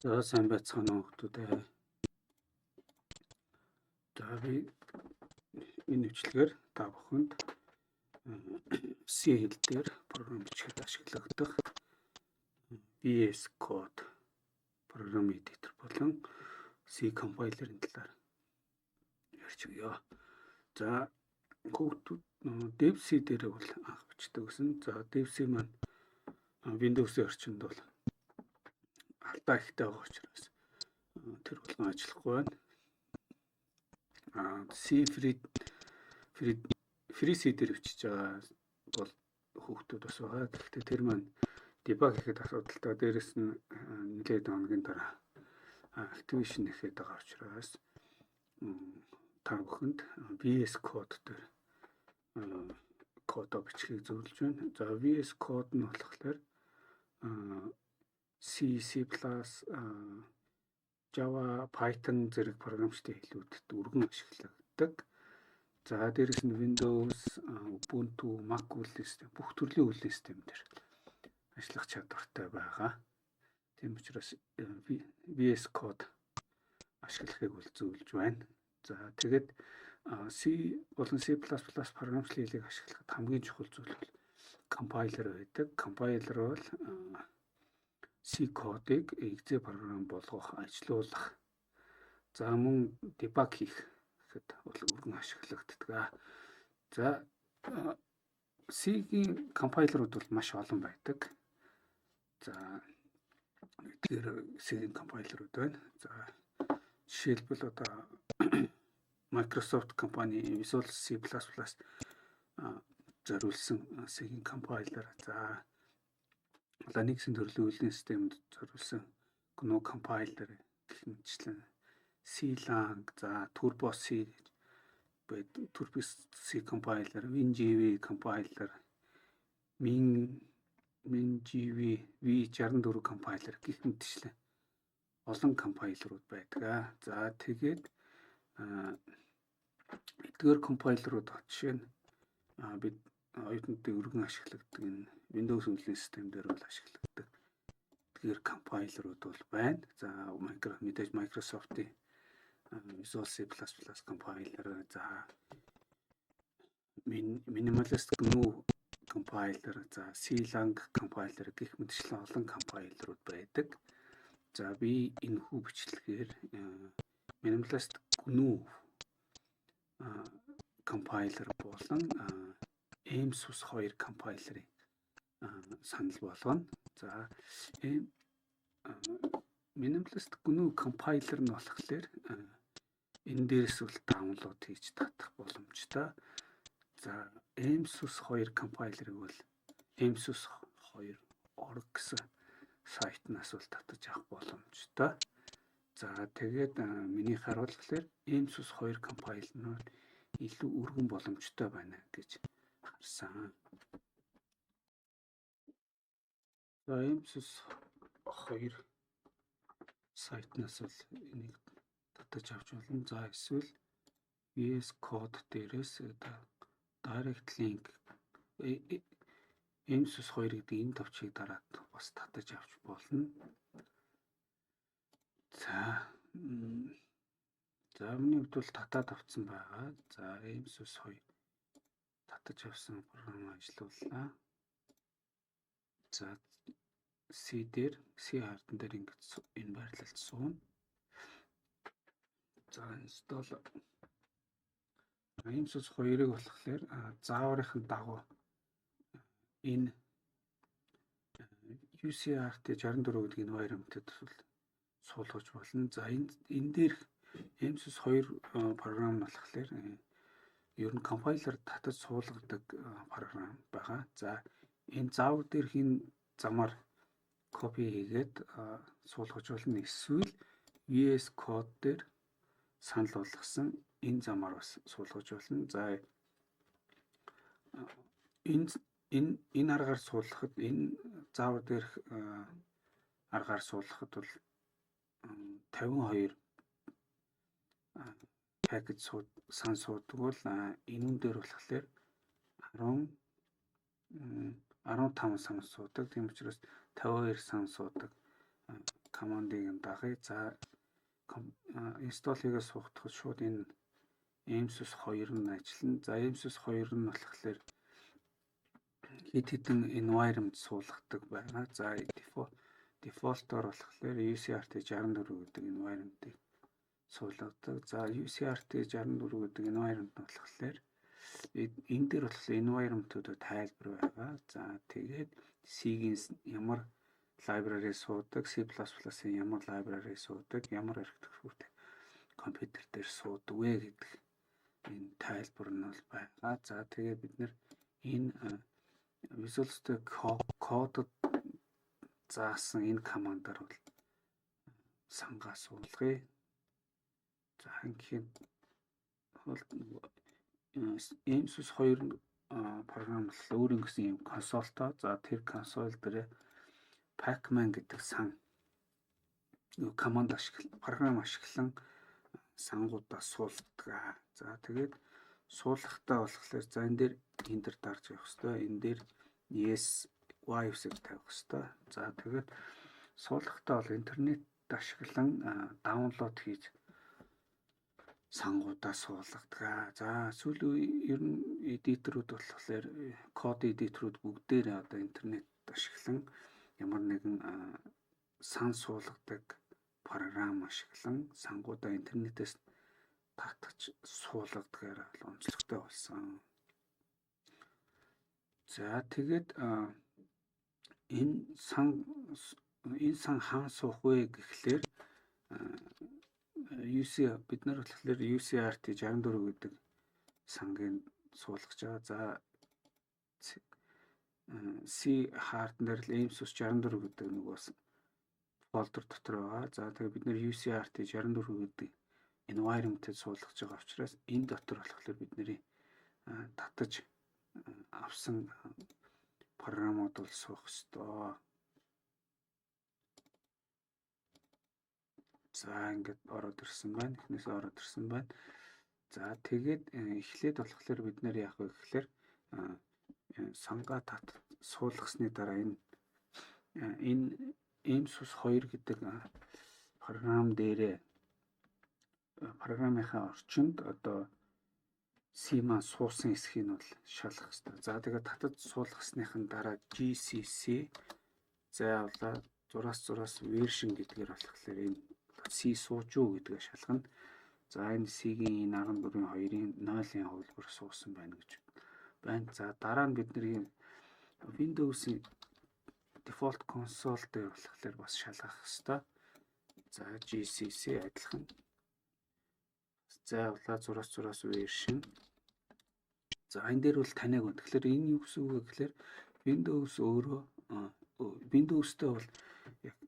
За сайн байцгаана уу хүмүүстээ. За би энэ нэвчлэгээр та бүхэнд C хэл дээр програм бичихэд ашиглагдах VS Code програм эдитор болон C compiler-ын талаар ярьж өгье. За хүүхдүүд Dev C дээр бол анх бичдэг гэсэн. За Dev C маань Windows-ийн орчинд бол алдаа ихтэй байгаа учраас тэр болгон ажиллахгүй байна. C free C дээр бичиж байгаа бол хүүхдүүд бас байгаа. Гэхдээ тэр маань debug хийхэд асуудалтай. Дээрэс нь нэлээд хоногийн дараа activation хийхэд байгаа учраас та бүхэнд VS Code дээр кодо бичихийг зөвлөж байна. За VS Code нь болохоор C, C++, Java, Python зэрэг програмчдын хэлүүдэд өргөн ашиглагддаг. За дээрэс нь Windows, Ubuntu, Mac үйл систем, бүх төрлийн үйл систем дээр ажиллах чадвартай байгаа. Тийм учраас VS Code ашиглахыг бол зөвлөж байна. За тэгээд C болон C++ програмчлалын хэлийг ашиглахад хамгийн чухал зүйл бол compiler байдаг. Compiler бол C кодыг exe програм болгох, ажилуулах, за мөн debug хийх гэхэд бол өргөн ашиглагддаг. За C-ийн компайлерууд бол маш олон байдаг. За эдгээр C-ийн компайлерууд байна. За жишээлбэл одоо Microsoft компани Visual C++ зориулсан C-ийн компайлер. За Linux-ийн төрлийн үеийн системд зориулсан GNU compiler гэх мэтчлэн C-Lang, за Turbo C байдаг, Turbo C compiler, WinGV compiler, MinGV V64 compiler гэх мэтчлэн олон компайлерууд байдаг. За тэгээд эдгээр компайлерууд жишээ нь бид оюутнуудын өргөн ашигладаг энэ Windows үеийн систем дээр бол ашигладаг эдгээр компайлерууд бол байна. За мэдээж Microsoft-ийн Visual C++ компайлер, за Minimalist GNU компайлер, за C-Lang компайлер гэх мэтчлэн олон компайлерууд байдаг. За би энэ хүү бичлэгээр Minimalist GNU компайлер болон MSUS 2 компайлерыг санал болгоно. За Minimalist GNU компайлер нь болохоор энэ дээрээс бол даунлоод хийж татах боломжтой. За MSUS 2 компайлерыг бол MSUS 2.org гэсэн сайтнаас бол татаж авах боломжтой. За тэгээд миний харуулбалаар MSUS 2 компайлер нь илүү өргөн боломжтой байна гэж харсан. За MSUS 2 сайтнаас бол энийг татаж авч болно. За эсвэл VS Code дээрээс direct link MSUS 2 гэдэг энэ товчийг дараад бас татаж авч болно. За миний хувьд бол татаад авсан байгаа. За MSUS 2 татаж авсан програм ажиллууллаа. За C дээр C хартан дээр ингэж энэ байрлалд сууна. За install MSUS 2-ыг болохоор зааврынхын дагуу энэ UCRT 64 гэдэг энэ environment-д суулгаж болно. За энэ дээр MSUS 2 програм нь болохоор ер нь компайлер татаж суулгадаг програм байгаа. За энэ заавар дээрхийн замаар копи хийгээд суулгаж болно. Эсвэл VS Code дээр санал болгосон энэ замаар бас суулгаж болно. За энэ аргаар суулгахад энэ заавар дээрх аргаар суулгахад бол 52 пакет сан суудаг бол энэ дээр болохоор 15 сан суудаг. Тийм учраас 52 сан суудаг командыг дагъя. За install хийгээ суугдахад шууд энэ EMSUS 2 нь ажиллана. За EMSUS 2 нь болохоор хэд хэдэн environment суулгадаг байна. За default-оор болохоор UCRT 64 гэдэг environment-ийг суулгадаг. За UCRT 64 гэдэг environment нь болохоор энэ дээр болохоор environment-уудад тайлбар байгаа. За тэгээд C-ийн ямар library суудаг, C++-ийн ямар library суудаг, ямар архитектуртэй компьютер дээр суудаг вэ гэдэг энэ тайлбар нь бол байгаа. За тэгээд бид нэр энэ Visual Studio кодод заасан энэ командаар бол сангаа суулгая. За ингээд бол EMSUS 2 програм л өөр ингэсэн юм консольтой. За тэр консоль дээр Pacman гэдэг сан команд програм ашиглан сангуудаа суулгадаг. За тэгээд суулгахтаа болохоор за энэ дээр enter дарж явах хэрэгтэй. Энэ дээр yes y-ийг тавих хэрэгтэй. За тэгээд суулгахтаа бол интернет ашиглан даунлод хийж сангуудаа суулгадаг. За сүүлийн ер нь эдиторүүд болохоор код эдиторүүд бүгдээрээ одоо интернет ашиглан ямар нэгэн сан суулгадаг програм ашиглан сангуудаа интернетээс татгаж суулгадгаар онцлогтой болсон. За тэгээд энэ сан хаан суух вэ гэхлээр бид нар болохоор UCRT 64 гэдэг сангийн суулгаж байгаа. За C хардн дээр л EMSUS 64 гэдэг нэг бас фолдер дотор байгаа. За тэгээд бид нэр UCRT 64 гэдэг environment-д суулгаж байгаа учраас энэ дотор болохоор бидний татаж авсан програмууд бол суух ёстой. За ингээд ороод ирсэн байна. Эхнээс ороод ирсэн байна. За тэгээд эхлээд болохоор бид нэр яах вэ гэхээр сангаа суулгасны дараа энэ EMSUS 2 гэдэг програм дээрээ програмынхаа орчинд одоо C-maan суусан хэсгийг нь бол шалгах хэрэгтэй. За тэгээд татаж суулгасныхын дараа GCC заавал 6-6 version гэдгээр болохоор энэ C сууж юу гэдгээ шалгана. За энэ C-ийн 14-2-ын 0-ын хувилбар суусан байна гэж байна. За дараа нь бидний Windows-ийн default console дээр болохоор бас шалгах хэрэгтэй. За GCC адилхан. Заавал 6-6 version. За энэ дээр бол таниаг байна. Тэгэхээр энэ юу гэсэн үг вэ гэхээр Windows өөрөө Windows-тэй бол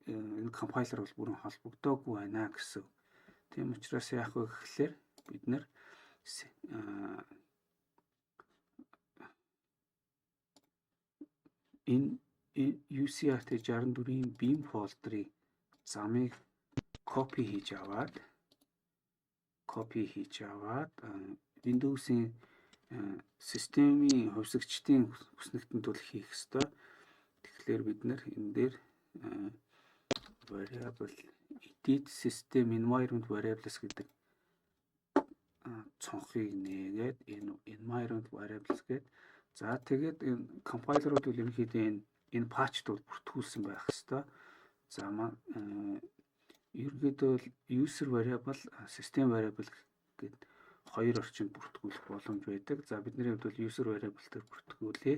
энэ компайлер бол бүрэн холбогдоогүй байна гэсэн. Тийм учраас яах вэ гэхээр бид нэр энэ UCRT 64-ийн bin фолдерыг замыг копи хийж аваад Windows-ийн системийн хувьсгчдын хүснэгтэнд бол хийх ёстой. Тэгэхээр бид нэр энэ дээр variable edit system environment variables гэдэг цонхыг нээгээд энэ environment variables гээд за тэгээд энэ компайлерууд бол ерөнхийдөө энэ patch-д бол бүртгүүлсэн байх ёстой. За ерөнхийдөө бол user variable, system variable гэдэг хоёр орчинд бүртгүүлэх боломж байдаг. За бидний хувьд бол user variable дээр бүртгүүлээ.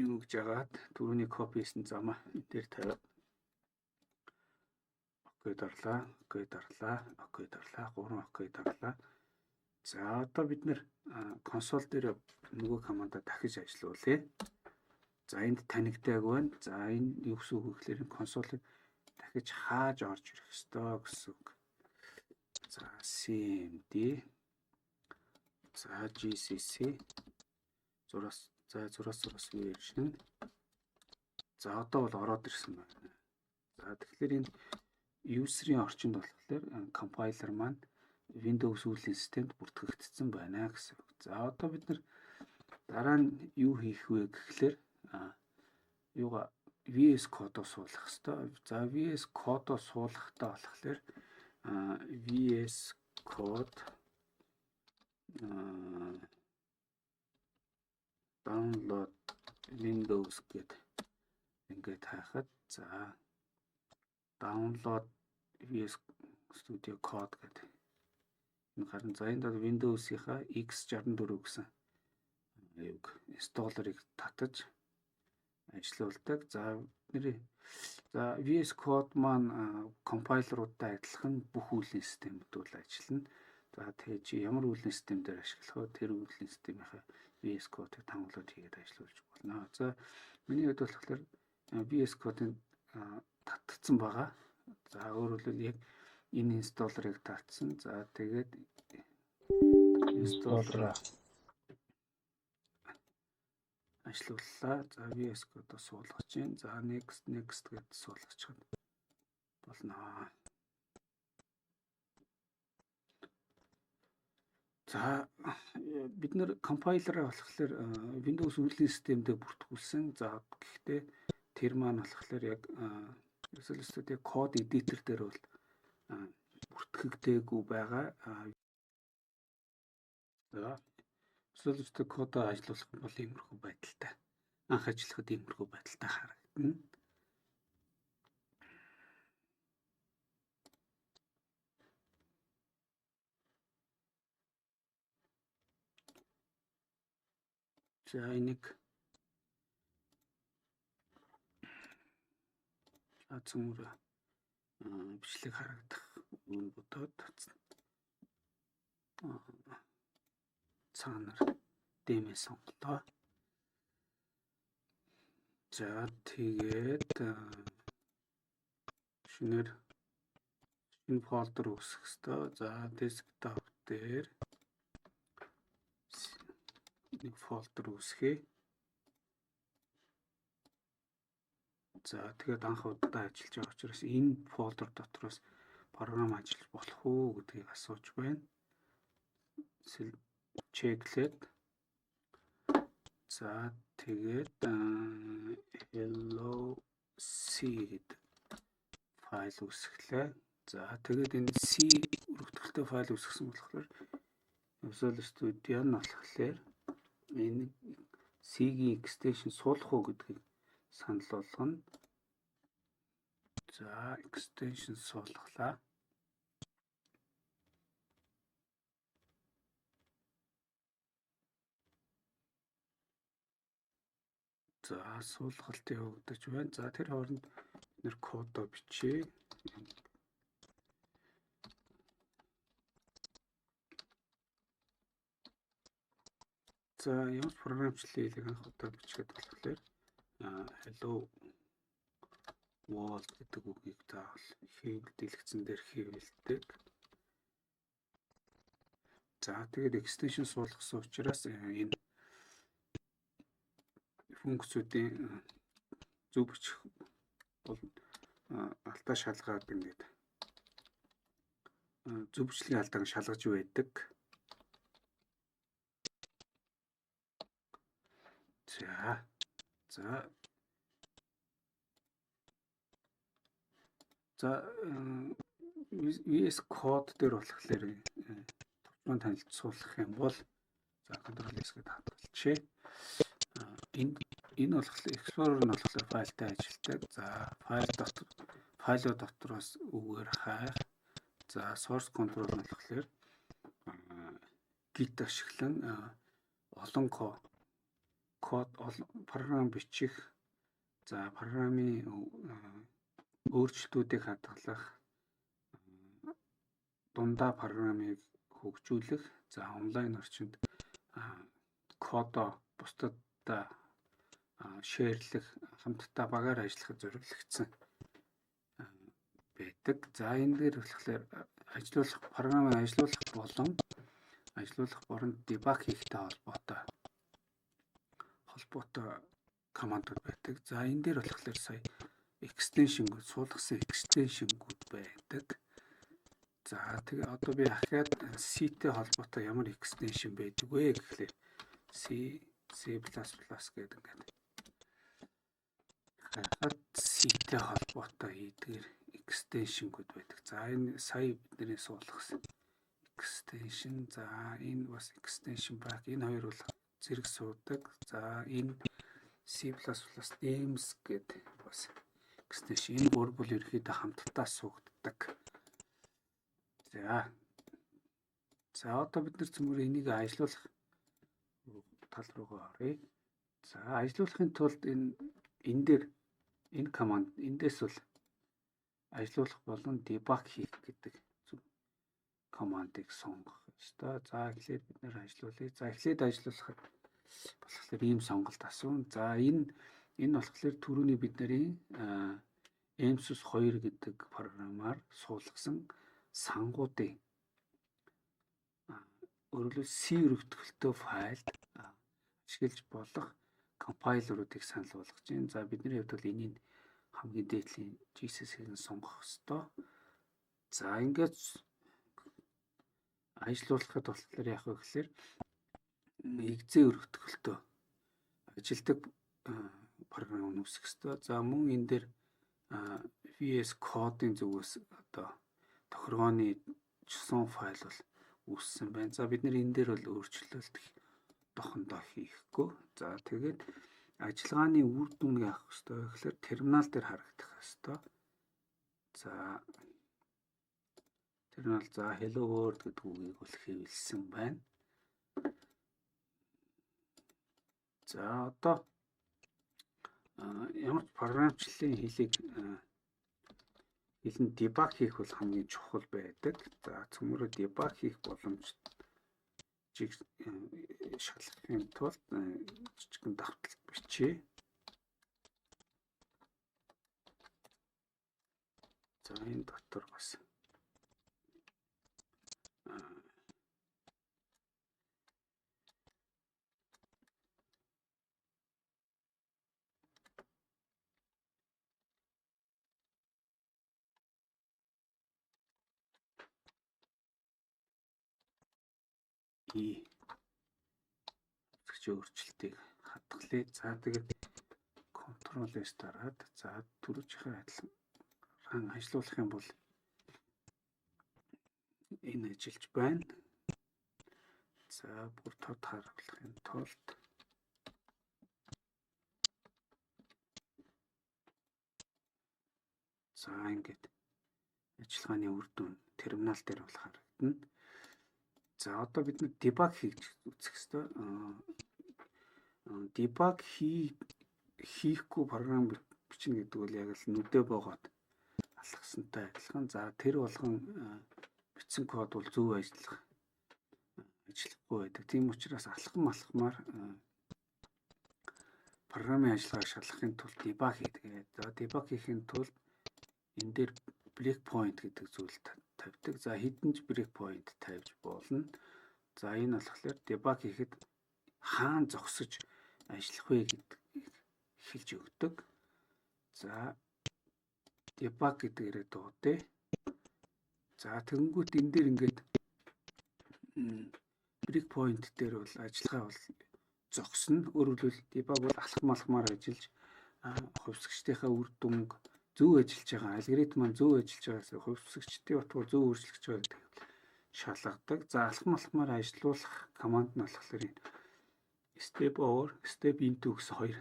Юу гэж яагаад түрүүний copy хийсэн замаа энэ дээр тавиад окей дарлаа, 3 окей дарлаа. За одоо бид нэр консоль дээр нөгөө командаа дахиж ажиллуулъя. За энд танигдаагүй байна. За энэ юу гэсэн үг вэ гэхээр консолыг дахиж хааж орж ирэх ёстой гэсэн үг. За CMD за GCC 6-6 version. За одоо бол ороод ирсэн байна. За тэгэхээр энэ user-ийн орчинд болохоор компайлер маань Windows үйлдвэрлэлийн системд бүртгэгдсэн байна гэсэн үг. За одоо бид нар дараа нь юу хийх вэ гэхээр VS Code-оо суулгах хэрэгтэй. За VS Code-оо суулгахтаа болохоор VS Code download Windows гэдэг ингээд хайхад за download VS Studio Code гэдэг энэ гарын за энд Windows-ийнхаа X64 гэсэн юг installer-ыг татаж ажиллаулдаг. За VS Code маань компайлеруудтай адилхан бүх үеийн системүүд ажиллана. За тэгээ чи ямар үеийн систем дээр ашиглах вэ? Тэр үеийн системийнхаа VS Code-ыг download хийгээд ажиллуулж болно. За миний хувьд болохоор VS Code-ыг татсан байгаа. За өөрөөр хэлбэл яг энэ installer-ыг татсан. За тэгээд installer ажиллууллаа. За VS Code-оо суулгаж чинь. За next гэдээ суулгачихад болно. За бид нэр компайлераа болохоор Windows үеийн системдээ бүртгүүлсэн. За гэхдээ тэр маань болохоор яг Visual Studio Code Editor дээр бол бүртгэгдээгүй байгаа. За Visual Studio Code ажиллуулах бол иймэрхүү байдалтай. Анх ажиллахад иймэрхүү байдалтай харагдана. За энийг цөмөр бичлэг харагдах үн бодоод цаанаар дэмээ сонголоо. За тэгээд шинэ фолдер үүсгэх ёстой. За desktop дээр нэг фолдер үүсгэе. За тэгээд анх удаа ажиллаж байгаа учраас энэ фолдер дотроос програм ажиллаж болох уу гэдгийг асууж байна. Чеклээд за тэгээд hello seed файл үүсгэлээ. За тэгээд энэ C өргөтгөлтэй файл үүсгэсэн болохоор Visual Studio нь болохоор энэ C-ийн extension суулгах уу гэдгийг санал болгоно. За extension суулглаа. За суулгалт явагдаж байна. За тэр хооронд нэр кодоо бичээ. За ямар програмчлалыг анх удаа бичгээд болохоор hello world гэдэг үгийг заавал хийвэл дэлгэцэн дээр хийвэлдэг. За тэгээд extension суулгасан учраас энэ функцүүдийн зөв бичих бол алдаа шалгаад ингээд зөв бичлэгийн алдааг шалгаж байдаг. За VS Code дээр болохоор товчхон танилцуулах юм бол за Ctrl S гэдэг хадгалчихъя. Энэ болохоор Explorer нь болохоор файлтай ажилтдаг. За файлууд дотроос үгээр хайх. За source control нь болохоор Git ашиглан олон код програм бичих. За програмын өөрчлөлтүүдийг хадгалах, дундаа програмыг хөгжүүлэх, за онлайн орчинд кодоо бусдадтай шеэрлэх, хамтдаа багаар ажиллахад зориулагдсан байдаг. За энэ дээр болохоор програмыг ажиллуулах болон ажиллуулах боронд debug хийхтэй холбоотой командууд байдаг. За энэ дээр болохоор сая extension-гүүд суулгасан extension-гүүд байдаг. За тэгээ одоо би ахаад C-тэй холбоотой ямар extension байдаг вэ гэхлээр C++ гэдэг ингээд хайхад хийтэй холбоотой хийдгээр extension-гуд байдаг. За энэ сая бидний суулгасан extension. За энэ бас extension баг. Энэ хоёр бол зэрэг суудаг. За энэ C++ names гэдэг бас extension. Энэ гур бол ерөөхдөө хамтдаа суугддаг. За одоо бид нар цөмөр энийг ажилуулах тал руугаа оръё. За ажилуулахын тулд энэ дээр энэ команд эндээс бол ажилуулах болон debug хийх гэдэг командыг сонгох ёстой. За эхлээд бид нэр ажилуулъя. За эхлээд ажилуулахад болохоор ийм сонголт асуун. За энэ болохоор түрүүний бидний MSUS 2 гэдэг програмаар суулгасан сангуудын өөрөлдөл C өргөтгөлтөө файлд ашиглаж болох компайлеруудыг санал болгож байна. За бидний хувьд бол энийг хамгийн дээдлийн GCC-ийг сонгох ёстой. За ингээд ажилуулахад болохоор яах вэ гэхээр экзэ өргөтгөлтөө ажилдаг програм үүсгэх ёстой. За мөн энэ дээр VS Code-ын зүгээс одоо тохиргооны JSON файл бол үүссэн байна. За бид нэр энэ дээр бол өөрчлөлт дохондоо хийхгүй. За тэгээд ажиллагааны үр дүн яах ёстой вэ гэхээр терминал дээр харагдах ёстой. За терминал за hello world гэдэг үгийг бол хэвлсэн байна. За одоо ямар ч програмчлалын хэлийг хэлэн debug хийх бол хамгийн чухал байдаг. За цөмөрө debug хийх боломжийг шалгахын тулд жижигэн давталт бичье. За энэ дотор бас өөрчлөлтийг хадгалъя. За тэгээд Ctrl S дараад за түрүүчийнхээ адилхан ажилуулах юм бол энэ ажиллаж байна. За бүр тод харуулахын тулд за ингээд ажиллагааны үр дүн терминал дээр бол харагдана. За одоо бид нэг debug хийж үзэх ёстой. Debug хийхгүй програм бичнэ гэдэг бол яг л нүдэ боогоод алхасантай адилхан. За тэр болгон бичсэн код бол зөв ажиллахгүй байдаг. Тийм учраас алхамаар програмын ажиллагааг шалгахын тулд debug хийдэг. За debug хийхин тулд энэ дээр breakpoint гэдэг зүйл тавьдаг. За хэдэн ч breakpoint тавьж болно. За энэ болохоор debug хийхэд хаана зогсож ажиллах вэ гэдгийг хэлж өгдөг. За debug гэдгээрээ дуудъя. За тэгэнгүүт энэ дээр ингээд breakpoint дээр бол ажиллагаа бол зогсно. Өөрөөр хэлбэл debug бол алхмаар ажиллаж хувьсгчдийнхаа үр дүнг зөв ажиллаж байгаа алгоритм маань зөв ажиллаж байгаас хувьсгчдийн утгаар зөв өөрчлөгдөж байгаа гэдэг шалгадаг. За алхмаар ажилуулах команд нь болохоор step over, step into гэсэн хоёр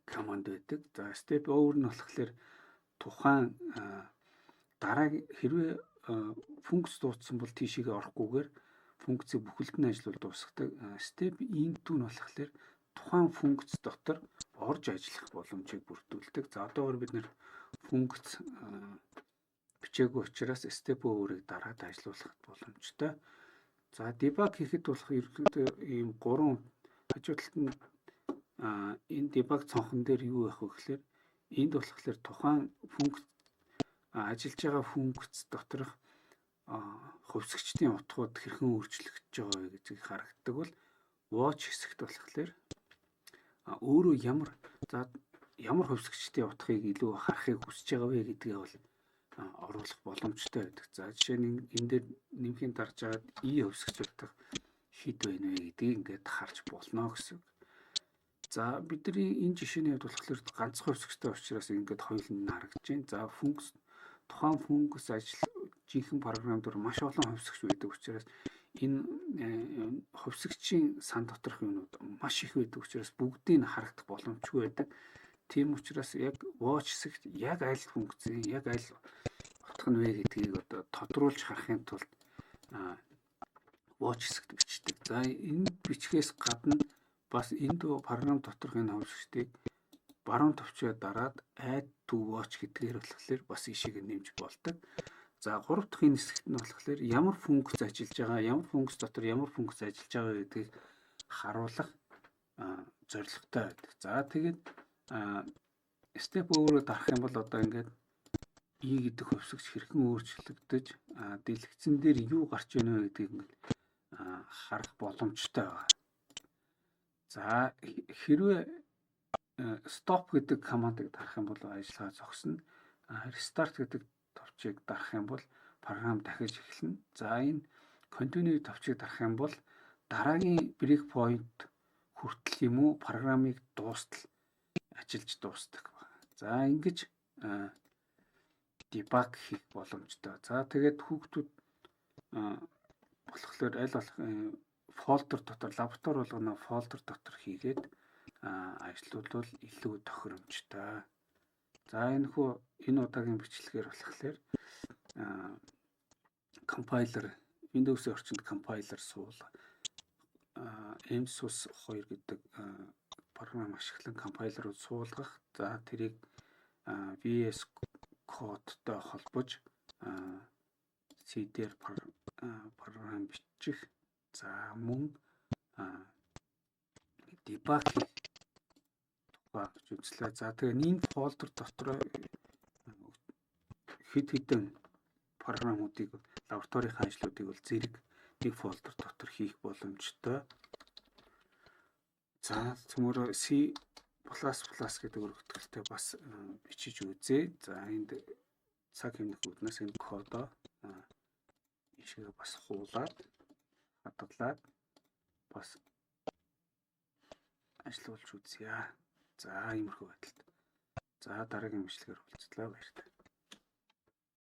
команд байдаг. За step over нь болохоор тухайн дараагийн хэрвээ функц дуудсан бол тийшээгээ орохгүйгээр функцийг бүхэлд нь ажиллуул дуусгадаг. Step into нь болохоор тухайн функц дотор орж ажиллах боломжийг бүрдүүлдэг. За одоогоор бид нэр функц бичээгүй учраас step over-ыг дараад ажиллуулах боломжтой. За debug хийхэд болох ерөнхийдөө ийм 3 хажуудалд нь энэ debug цонхон дээр юу байх вэ гэхээр энд болохоор тухайн функц ажиллаж байгаа функц доторх хувьсгчдийн утгууд хэрхэн өөрчлөгдөж байгаа вэ гэдгийг харагддаг бол watch хэсэгт болохоор өөрөө ямар хувьсгчдийн утгыг илүү харахыг хүсэж байгаа вэ гэдгээ бол оруулах боломжтой байдаг. За жишээ нь энэ дээр нэмхийн дарж аваад хувьсгч утга хэд байна вэ гэдгийг ингээд харж болно гэсэн. За бидний энэ жишээний хувьд болохоор ганцхан хувьсгчтэй учраас ингээд хоёулын нь харагдаж байна. За тухайн функс жинхэнэ програмдор маш олон хувьсгч байдаг учраас энэ хувьсгчийн сан доторх юмнууд маш их байдаг учраас бүгдийг нь харагдах боломжгүй байдаг. Тийм учраас яг watch хэсэгт яг аль функцийн яг аль утга нь вэ гэдгийг одоо тодруулж харахын тулд watch хэсэгт бичдэг. За энэ бичгээс гадна бас энэ програм доторх энэ хувьсгчдыг баруун товчоо дараад add to watch гэдгээр болохоор бас ишийг нэмж болдог. За 3 дахь энэ хэсэгт нь болохоор ямар функц ажиллаж байгаа, ямар функц дотор ямар функц ажиллаж байгаа гэдгийг харуулах зорилготой байдаг. За тэгээд step өөрөөр дарах юм бол одоо ингээд E гэдэг хувьсгч хэрхэн өөрчлөгдөж дэлгэцэн дээр юу гарч байна вэ гэдгийг ингээд харах боломжтой байна. За хэрвээ stop гэдэг командыг дарах юм бол ажиллагаа зогсно. Restart гэдэг товчийг дарах юм бол програм дахиж эхэлнэ. За энэ continue товчийг дарах юм бол дараагийн break point хүртэл юм уу програмыг дуустал ажиллаж дуустдаг байна. За ингэж debug хийх боломжтой. За тэгээд хүүхдүүд болохоор аль болох фолдер дотор лаборатори болгоно фолдер дотор хийгээд ажиллавал илүү тохиромжтой. За энэ удаагийн бичлэгээр болохоор компайлер Windows-ийн орчинд компайлер суул MSUS 2 гэдэг програм ашиглан компайлерууд суулгах. За тэрийг VS кодтой холбож C-дээр програм бичих. За мөн debug тухай үзлээ. За тэгээ энэ фолдер дотор хэд хэдэн програмуудыг лабораторийн ажлуудыг бол зэрэг нэг фолдер дотор хийх боломжтой. За цөмөр C++ гэдэг өргөтгөлтэй бас бичиж үзье. За энд цаг хэмнэх үүднээс энэ кодоо ишгээ бас хуулаад хадгалаад бас ажиллуулж үзье. За иймэрхүү байдалд. За дараагийн бичлэгээр уулзлаа баярлалаа.